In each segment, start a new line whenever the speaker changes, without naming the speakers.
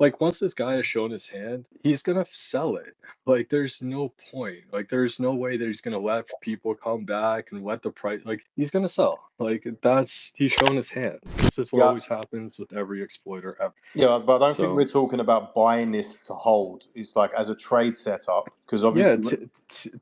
like once this guy has shown his hand, he's gonna sell it. Like there's no point. Like there's no way that he's gonna let people come back and let the price. Like he's gonna sell. Like that's he's shown his hand. This is what
Yeah,
always happens with every exploiter ever.
yeah, but I don't think
So.
we're talking about buying this to hold. It's like as a trade setup, because
Yeah,
obviously,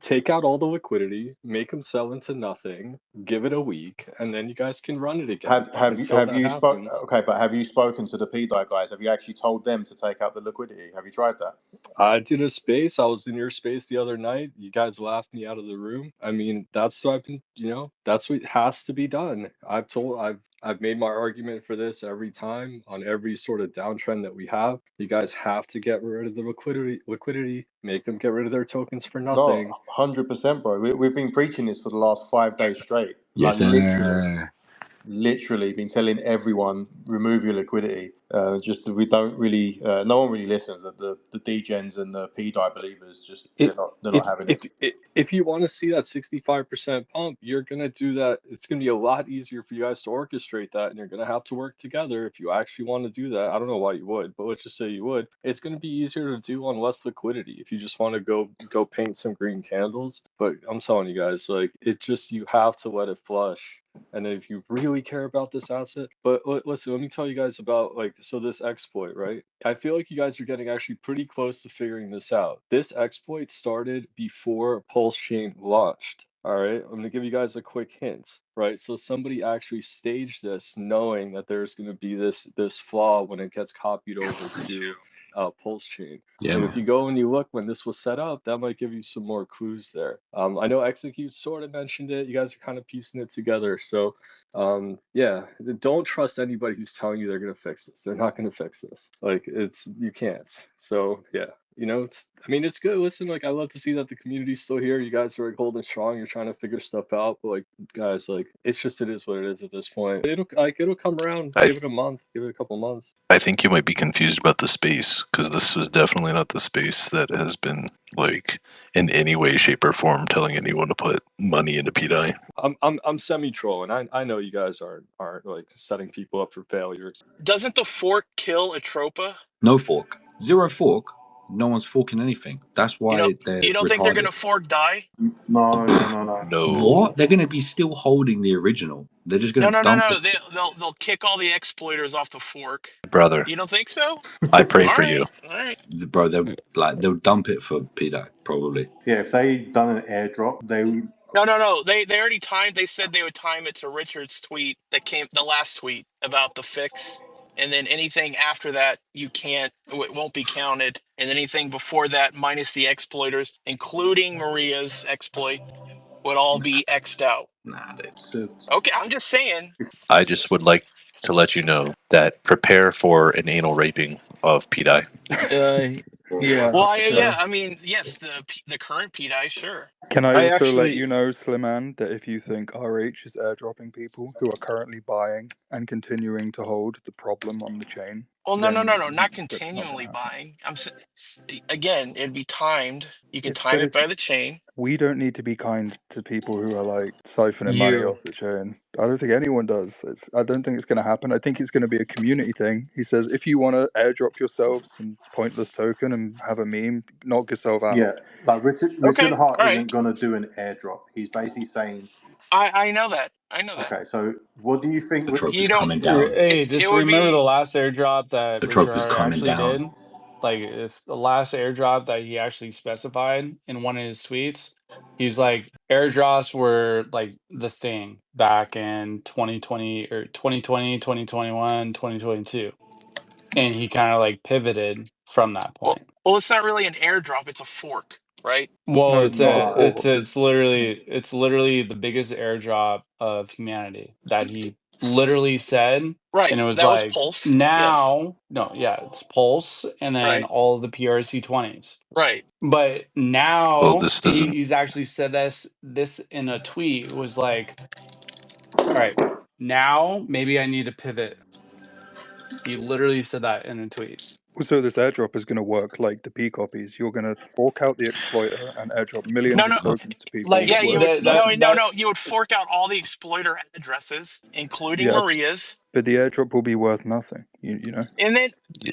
take out all the liquidity, make them sell into nothing, give it a week, and then you guys can run it again until
have
that
you spoke?
happens.
Okay, but have you spoken to the Pdai guys? Have you actually told them to take out the liquidity? Have you tried that?
I did a space. I was in your space the other night. You guys laughed me out of the room. I mean, that's what I've been, that's what has to be done. I've made my argument for this every time on every sort of downtrend that we have. You guys have to get rid of the liquidity, make them get rid of their tokens for
No,
nothing.
100%, bro. We've been preaching this for the last 5 days straight. Like
Yes,
literally been telling everyone remove your liquidity. Just we don't really, no one really listens. The degens and the Pdai believers just
It,
they're
if
not having
if
it.
if you want to see that 65% pump, you're gonna do that. It's gonna be a lot easier for you guys to orchestrate that, and you're gonna have to work together if you actually want to do that. I don't know why you would, but let's just say you would. It's gonna be easier to do on less liquidity if you just want to go paint some green candles. But I'm telling you guys, like it just you have to let it flush. And then if you really care about this asset, but listen, let me tell you guys about like so this exploit, right? I feel like you guys are getting actually pretty close to figuring this out. This exploit started before Pulsechain launched. All right, I'm gonna give you guys a quick hint, right? So somebody actually staged this knowing that there's gonna be this flaw when it gets copied over to Pulsechain.
yeah,
And
man.
if you go and you look when this was set up, that might give you some more clues there. I know Execute sort of mentioned it. You guys are kind of piecing it together. So, yeah, don't trust anybody who's telling you they're gonna fix this. They're not gonna fix this. Like it's you can't. So yeah, I mean, it's good. Listen, like I love to see that the community's still here. You guys are like holding strong. You're trying to figure stuff out. But like, guys, like it is what it is at this point. It'll come around.
I
Give it a month. Give it a couple months.
I think you might be confused about the space because this was definitely not the space that has been like in any way, shape, or form telling anyone to put money into Pdai.
I'm semi-trolling. I know you guys aren't like setting people up for failures.
Doesn't the fork kill atropa?
No fork, zero fork. No one's forking anything. That's why they're
You don't think they're
retarded.
gonna fork Pdai?
No.
No. What? They're going to be still holding the original. They're just going to dump
No.
the
They'll kick all the exploiters off the fork.
brother.
You don't think so?
I pray
All
for
right,
you,
all right.
bro. They'll dump it for Pdai probably.
Yeah, if they done an airdrop, they would.
No. They already timed. They said they would time it to Richard's tweet that came, the last tweet about the fix, and then anything after that it won't be counted, and anything before that minus the exploiters, including Maria's exploit, would all be X'd out.
Nah, dude.
Okay, I'm just saying.
I just would like to let you know that prepare for an anal raping of Pdai.
Yeah.
Well,
So
I mean, yes, the current Pdai, sure.
can I
I
also let
actually
you know, Sliman, that if you think RH is airdropping people who are currently buying and continuing to hold the problem on the chain,
Well, no,
then
not
that's not going
continually
to happen.
buying. Again, it'd be timed. You can time
But
it by the chain.
we don't need to be kind to people who are like siphoning money
you
off the chain. I don't think anyone does. I don't think it's going to happen. I think it's going to be a community thing. He says if you want to airdrop yourselves some pointless token and have a meme, knock yourself out.
Yeah, like Richard
Okay,
Hart
all right.
isn't gonna do an airdrop. He's basically saying,
I know that. I know that.
okay, so what do you think?
The trope is
You don't.
coming down.
Hey,
It
just
would
remember the
be
last airdrop that
The
Richard
trope is
Hart
coming
actually
down.
did. Like, if the last airdrop that he actually specified in one of his tweets, he was like, airdrops were like the thing back in 2020 or 2020, 2021, 2022. And he kind of like pivoted from that point.
well. It's not really an airdrop. It's a fork, right?
Well,
No, it's not a fork.
it's literally the biggest airdrop of humanity that he literally said,
Right.
and it was
That was
like
Pulse. Yes.
now, no, yeah, it's Pulse, and then
Right.
all the PRC20s.
Right.
But
Well,
now
this doesn't.
he's actually said this in a tweet. It was like, all right, now maybe I need to pivot. He literally said that in a tweet.
So this airdrop is going to work like the P copies. You're going to fork out the exploiter and airdrop millions
No,
of
no,
tokens to people.
Like
yeah, you would
that
you would fork out all the exploiter addresses, including
Yeah,
Maria's,
but the airdrop will be worth nothing. You know,
and then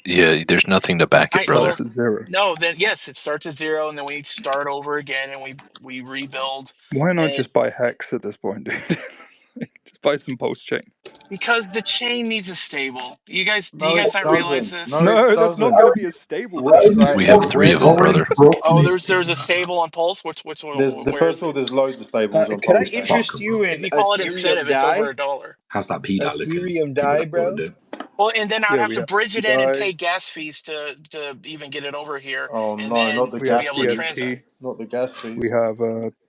Yeah, there's nothing to back it,
I
brother.
starts at zero.
no, then yes, it starts at zero, and then we start over again, and we rebuild,
Why not
and
just buy Hex at this point, dude? Just buy some Pulsechain.
because the chain needs a stable. Do you guys
No, it
not realize
doesn't.
this?
No, it
No, that's not
doesn't.
going to be a stable, bro.
We have three of them,
Where's
brother.
Oh, there's a stable on Pulse. Which one?
there's the
Where
first
is
of all,
it?
there's loads of stables on
Could I
Pulsechain.
interest you
If
in
you call it
Ethereum
incentive, it's over
Dai?
$1.
How's that Pdai looking?
Ethereum
People
Dai,
that bought
bro?
it.
Well, and then I'd
Yeah,
have
we
to
have
bridge it in and
Pdai,
pay gas fees to even get it over here,
Oh
and
no, not
then
the
we
to
have
be
gas
able to
fees.
transact.
CST,
Not the gas
we
fees.
have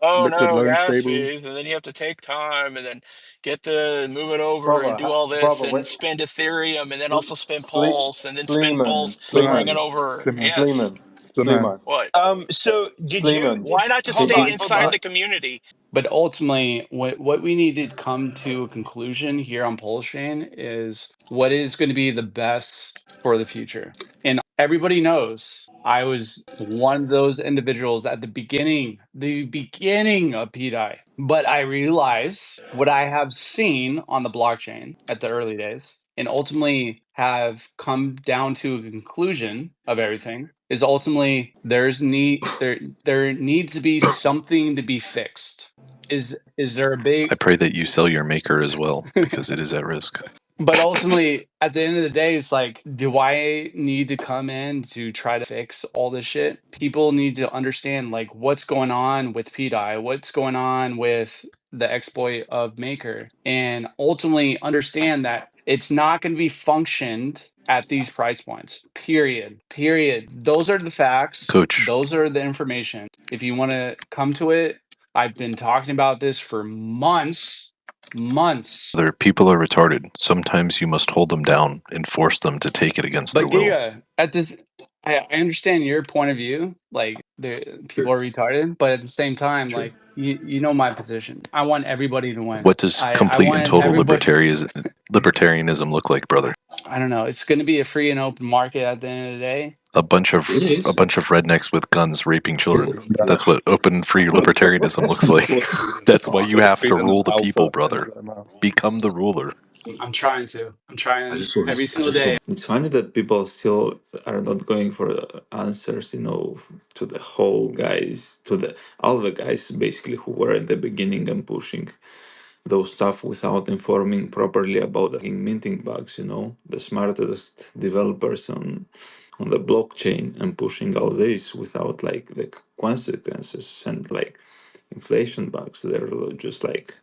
Oh
liquid
no,
loan
gas
stable.
fees, and then you have to take time, and then move it over,
Brother,
and do all this,
brother,
and spend Ethereum, and then also spend
Sleep,
Pulse, and then spend
Sleeman,
Pulse to bring it
Sleeman,
over.
Slimman,
Yes.
Sleeman,
Slimman.
Sleeman,
What?
So
Sleeman.
Why not just
hold
stay
on, hold
inside
on.
the community?
But ultimately, what we need to come to a conclusion here on Pulsechain is what is going to be the best for the future. And everybody knows I was one of those individuals at the beginning of Pdai. But I realize what I have seen on the blockchain at the early days, and ultimately have come down to a conclusion of everything is ultimately there needs to be something to be fixed. Is there a
I
big
pray that you sell your maker as well, because it is at risk.
but ultimately at the end of the day it's like, do I need to come in to try to fix all this shit? People need to understand like what's going on with PDI, what's going on with the exploit of maker, and ultimately understand that it's not going to be functioned at these price points. Period. Those are the facts,
Coach,
those are the information. If you want to come to it, I've been talking about this for months.
other people are retarded. Sometimes you must hold them down and force them to take it against their
But
will.
Giga, at this, I understand your point of view. Like, the people are retarded, but at the same time,
Sure.
like you know my position. I want everybody to win.
What does
I
complete and
want
total
everybody.
libertarianism look like, brother?
I don't know. It's going to be a free and open market at the end of the day.
A bunch of
It is.
rednecks with guns raping children.
Yeah.
That's what open and free libertarianism looks like. That's why you have to rule the people, brother. Become the ruler.
I'm trying to. I'm
I
trying
just saw
every
his. I
single
just saw.
day.
It's funny that people still are not going for answers, to the whole guys, to the all the guys basically who were in the beginning and pushing those stuff without informing properly about the minting bugs. The smartest developers on the blockchain and pushing all this without like the consequences and like inflation bugs. They're just like,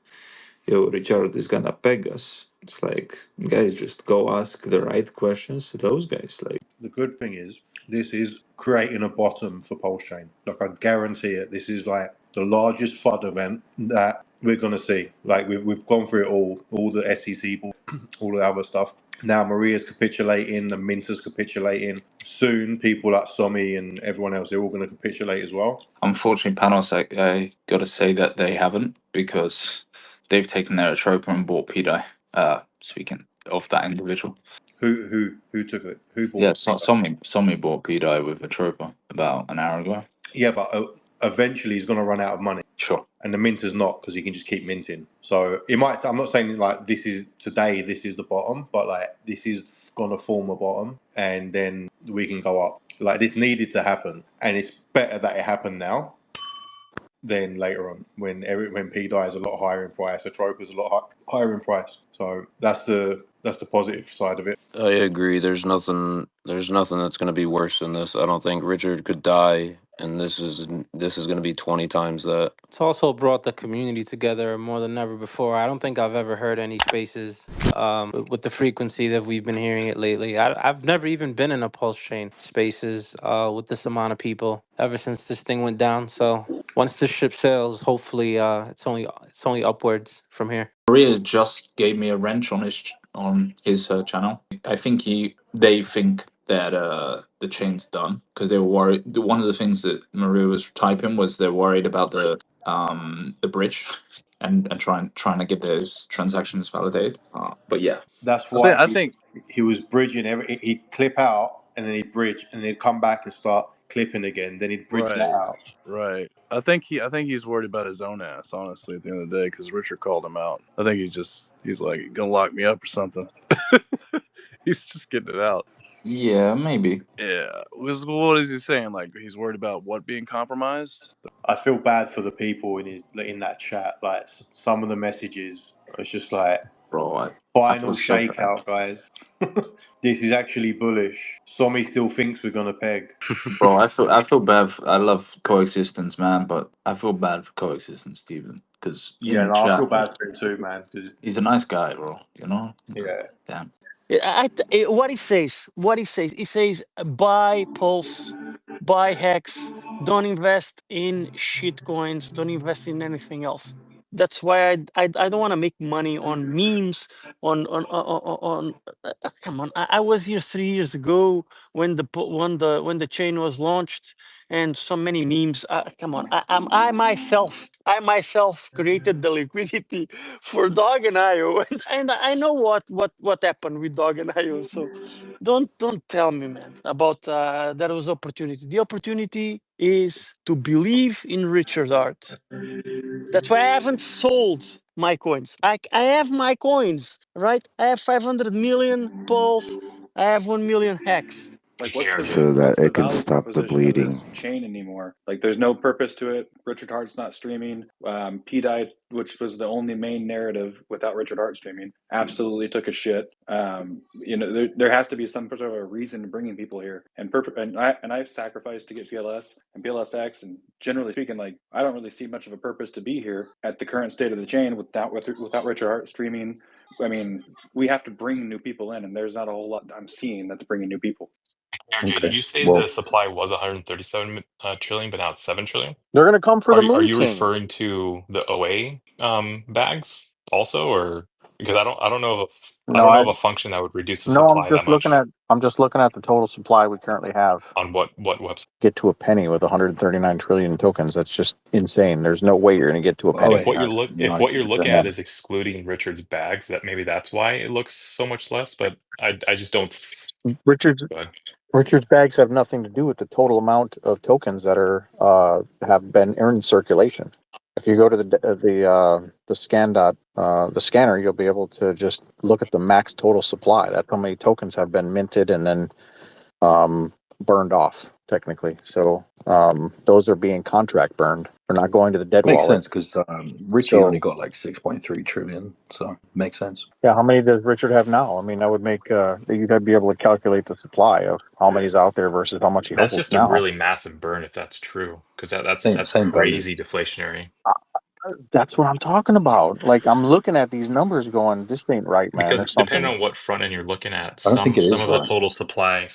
yo, Richard is gonna peg us. It's like, guys, just go ask the right questions to those guys. Like,
The good thing is, this is creating a bottom for Pulsechain. Like, I guarantee it. This is like the largest FUD event that we're going to see. Like, we've gone through it all the SEC, all the other stuff. Now Maria's capitulating, the Minter's capitulating. Soon, people like Somi and everyone else, they're all going to capitulate as well.
unfortunately, Panos, I got to say that they haven't, because they've taken their atropa and bought Pdai. Speaking of that individual,
Who took it? Who bought
yeah,
it?
somebody bought Pdai with atropa about an hour ago.
Yeah, but eventually he's going to run out of money.
Sure.
And the minter's not, because he can just keep minting. So it might. I'm not saying like this is the bottom, but like this is gonna form a bottom, and then we can go up. Like, this needed to happen, and it's better that it happened now than later on when Pdai is a lot higher in price, atropa is a lot higher in price. So that's the positive side of it.
I agree. There's nothing that's going to be worse than this. I don't think Richard could die, and this is going to be 20 times that.
It's also brought the community together more than ever before. I don't think I've ever heard any spaces with the frequency that we've been hearing it lately. I've never even been in a pulse chain spaces with this amount of people ever since this thing went down. So once this ship sails, hopefully it's only upwards from here.
Maria just gave me a wrench on his channel. I think they think that the chain's done, because they were worried. One of the things that Maria was typing was they're worried about the bridge and trying to get those transactions validated. But yeah,
That's
I
why
think
he was bridging. He'd clip out and then he'd bridge, and then he'd come back and start clipping again. Then he'd bridge that out.
Right. I think he's worried about his own ass, honestly, at the end of the day, because Richard called him out. I think he's like, gonna lock me up or something. He's just getting it out.
Yeah, maybe.
Yeah. What is he saying? Like, he's worried about what being compromised?
I feel bad for the people in that chat. Like, some of the messages, it's just like,
Bro, I
final
feel so bad.
shakeout, guys. This is actually bullish. Somi still thinks we're gonna peg.
Bro, I feel bad. I love coexistence, man, but I feel bad for coexistence, Steven, because in
Yeah,
the
no, I feel
chat,
bad for him too, man. 'Cause,
he's a nice guy, bro. You know?
yeah,
Damn.
What he says, buy Pulse, buy Hex, don't invest in shit coins, don't invest in anything else. That's why I don't want to make money on memes, come on. I was here 3 years ago when the chain was launched, and so many memes. Come on, I myself created the liquidity for Dog and IO, and I know what happened with Dog and IO. So don't tell me, man, about there was opportunity. The opportunity is to believe in Richard Art. That's why I haven't sold my coins. I have my coins, right? I have 500 million Pulse. I have 1 million Hex.
Like,
So that
what's the
it can
value
stop the
proposition of this
bleeding.
chain anymore? Like, there's no purpose to it. Richard Hart's not streaming. Pdai, which was the only main narrative without Richard Hart streaming, absolutely took a shit. There has to be some sort of a reason bringing people here. And I've sacrificed to get PLS and PLSX, and generally speaking, like, I don't really see much of a purpose to be here at the current state of the chain without Richard Hart streaming. I mean, we have to bring new people in, and there's not a whole lot I'm seeing that's bringing new people.
RJ, did you say
Well,
the supply was 137 trillion, but now it's 7 trillion?
They're going to come for the
Are
moon
you
king.
referring to the OA bags also, or because I don't know
No,
of a function that would reduce the
no,
supply that much
I'm just looking at the total supply we currently have.
on what website?
Get to a penny with 139 trillion tokens. That's just insane. There's no way you're going to get to a
oh,
penny.
If
it
what
has
if what you're looking at
90%.
is excluding Richard's bags, that maybe that's why it looks so much less. But I just don't.
Richard's
Go ahead.
Richard's bags have nothing to do with the total amount of tokens that are have been in circulation. If you go to the scanner, you'll be able to just look at the max total supply. That's how many tokens have been minted and then burned off, technically. So those are being contract burned. They're not going to the dead
Makes
wallet.
sense because Richie only got like 6.3 trillion, so makes sense.
Yeah, how many does Richard have now? I mean, that would make you'd be able to calculate the supply of how many's out there versus how much he
That's
holds
just a
now.
really massive burn if that's true, because that's
Same value.
crazy deflationary.
That's what I'm talking about. Like, I'm looking at these numbers going, this ain't right, man.
Because
There's
depending
something.
on what front end you're looking at,
I don't think it
some
is
of the
right.
total supply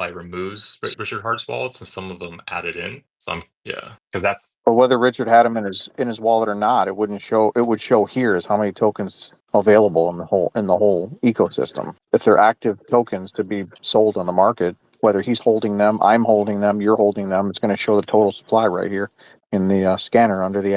removes Richard Hart's wallets, and some of them added in. So because that's
But whether Richard had them in his wallet or not, it wouldn't show. It would show here is how many tokens available in the whole ecosystem. If they're active tokens to be sold on the market, whether he's holding them, I'm holding them, you're holding them, it's going to show the total supply right here in the scanner under the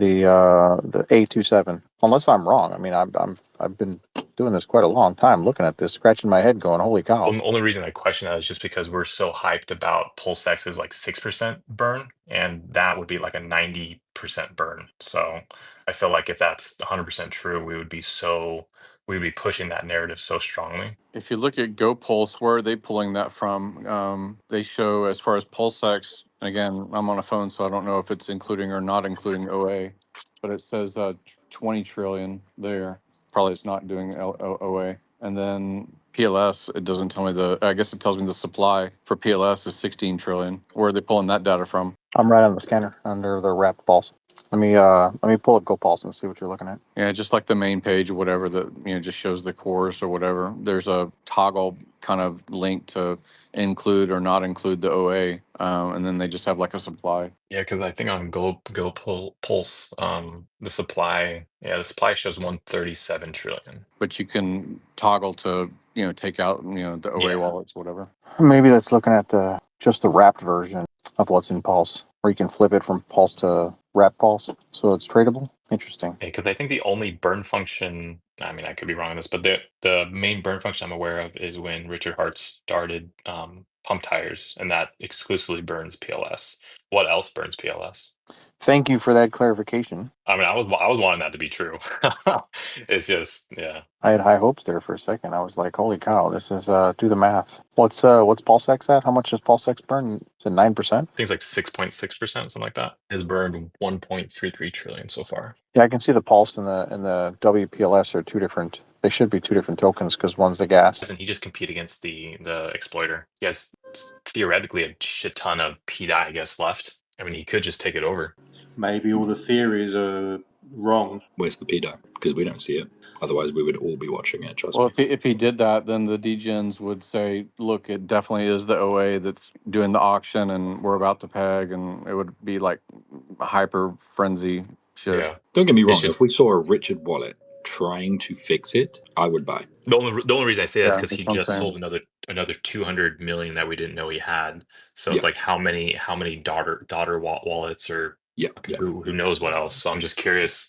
A27. Unless I'm wrong. I mean, I've been doing this quite a long time, looking at this, scratching my head, going, "Holy cow!"
the only reason I question that is just because we're so hyped about Pulsex's like 6% burn, and that would be like a 90% burn. So I feel like if that's 100% true, we would be pushing that narrative so strongly.
If you look at GoPulse, where are they pulling that from? They show as far as Pulsex. Again, I'm on a phone, so I don't know if it's including or not including OA, but it says 20 trillion there. Probably it's not doing OA. And then PLS, it doesn't tell me I guess it tells me the supply for PLS is 16 trillion. Where are they pulling that data from?
I'm right on the scanner under the wrapped pulse. Let me pull up GoPulse and see what you're looking at.
Yeah, just like the main page or whatever that just shows the course or whatever. There's a toggle kind of link to include or not include the OA, and then they just have like a supply.
Yeah, because I think on Pulse, the supply shows 137 trillion.
But you can toggle to take out the OA wallets, whatever.
Maybe that's looking at just the wrapped version of what's in Pulse, where you can flip it from Pulse to wrap Pulse, so it's tradable. Interesting.
Because I think the only burn function I mean, I could be wrong on this, but the main burn function I'm aware of is when Richard Hart started pump tires, and that exclusively burns PLS. What else burns PLS?
Thank you for that clarification.
I mean, I was wanting that to be true. It's just, yeah.
I had high hopes there for a second. I was like, "Holy cow! This is do the math." What's Pulsex at? How much does Pulsex burn? Is it 9%?
Things like 6.6%, something like that, has burned 1.33 trillion so far.
Yeah, I can see the Pulse and the WPLS are two different. They should be two different tokens because one's the gas.
Doesn't he just compete against the exploiter? He has theoretically a shit ton of Pdai, I guess, left. I mean, he could just take it over.
Maybe all the theories are wrong.
Where's the Pdai? Because we don't see it. Otherwise, we would all be watching it. Trust
Well,
me.
if he did that, then the degens would say, "Look, it definitely is the OA that's doing the auction, and we're about to peg," and it would be like hyper frenzy shit.
Yeah.
Don't get me wrong.
It's just
If we saw a Richard wallet trying to fix it, I would buy.
the only reason I say that is
Yeah,
because
that's
he
what I'm
just
saying.
sold another 200 million that we didn't know he had. So
Yeah.
it's like how many daughter wallets or
Yeah,
fucking
yeah.
who knows what else. So I'm just curious,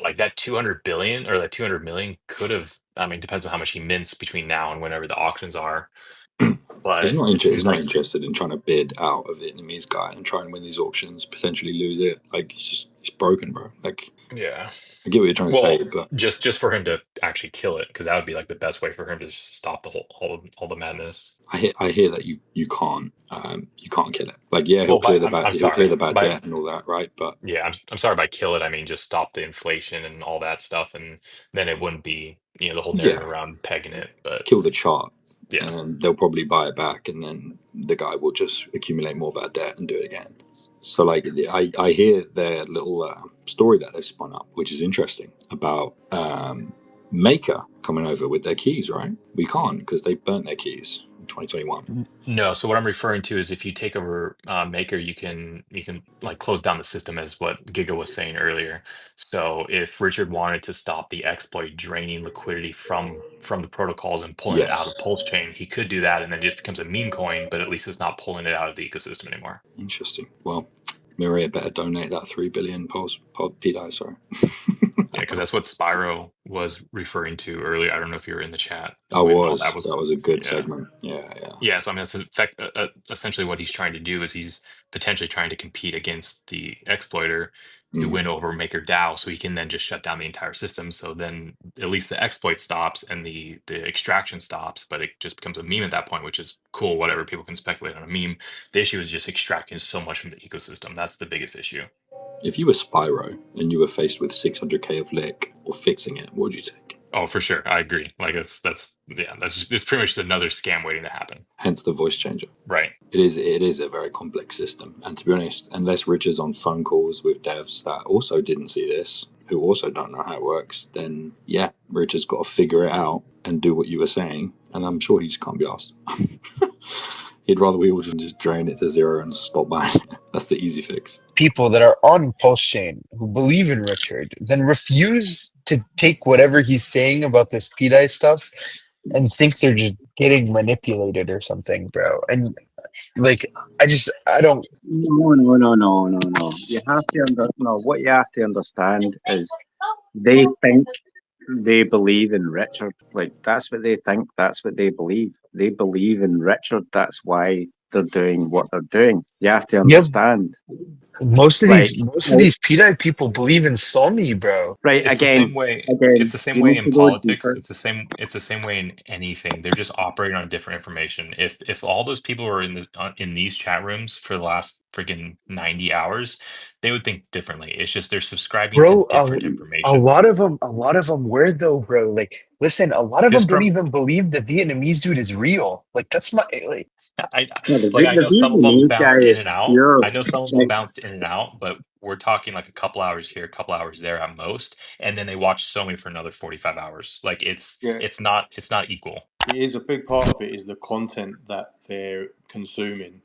like that 200 billion or that 200 million could have, I mean, depends on how much he mints between now and whenever the auctions are. But
He's not
it seems like
interested in trying to bid out a Vietnamese guy and try and win these auctions, potentially lose it. Like it's broken, bro. Like
yeah.
I get what you're trying to say, but
just for him to actually kill it, because that would be like the best way for him to just stop the whole all the madness.
I hear that you can't kill it. Like yeah, he'll clear the bad debt and all that, right? But
yeah, I'm sorry, by kill it I mean just stop the inflation and all that stuff, and then it wouldn't be, you know, the whole narrative around pegging it. But
kill the chart,
yeah,
and they'll probably buy it back, and then the guy will just accumulate more bad debt and do it again. So like I hear their little story that they've spun up, which is interesting, about Maker coming over with their keys, right? We can't because they burnt their keys in 2021.
No, so what I'm referring to is if you take over Maker, you can like close down the system, as what Giga was saying earlier. So if Richard wanted to stop the exploit draining liquidity from the protocols and pulling it out of Pulsechain, he could do that, and then it just becomes a meme coin, but at least it's not pulling it out of the ecosystem anymore.
Interesting. Well, Mireya better donate that 3 billion Pdai, sorry.
Yeah, because that's what Spyro was referring to earlier. I don't know if you were in the chat.
That was a good segment. Yeah.
So I mean, that's essentially what he's trying to do is he's potentially trying to compete against the exploiter to win over Maker DAO, so he can then just shut down the entire system. So then at least the exploit stops and the extraction stops, but it just becomes a meme at that point, which is cool. Whatever, people can speculate on a meme. The issue is just extracting so much from the ecosystem. That's the biggest issue.
If you were Spyro and you were faced with 600k of lick or fixing it, what would you take?
Oh, for sure, I agree. Like it's pretty much just another scam waiting to happen.
Hence the voice changer.
Right.
It is a very complex system, and to be honest, unless Richard's on phone calls with devs that also didn't see this, who also don't know how it works, then yeah, Richard's got to figure it out and do what you were saying, and I'm sure he just can't be asked. He'd rather we all just drain it to zero and stop buying it. That's the easy fix.
People that are on Pulsechain who believe in Richard then refuse to take whatever he's saying about this Pdai stuff and think they're just getting manipulated or something, bro. And like, I don't.
No. You have to what you have to understand is they think they believe in Richard. Like that's what they think. That's what they believe. They believe in Richard. That's why they're doing what they're doing. You have to understand.
Most of these Pdai people believe in Somi, bro.
Right.
It's
again,
the same way.
again,
It's the same way in politics. It's the same way in anything. They're just operating on different information. If all those people were in these chat rooms for the last freaking 90 hours, they would think differently. It's just they're subscribing to different information.
A lot of them were though, bro. Like, listen, a lot of them don't even believe the Vietnamese dude is real. Like, that's my like.
I know some of them bounced in and out. I know some of them bounced in and out, but we're talking like a couple hours here, a couple hours there at most, and then they watch Somi for another 45 hours. Like it's not equal.
It is a big part of it is the content that they're consuming.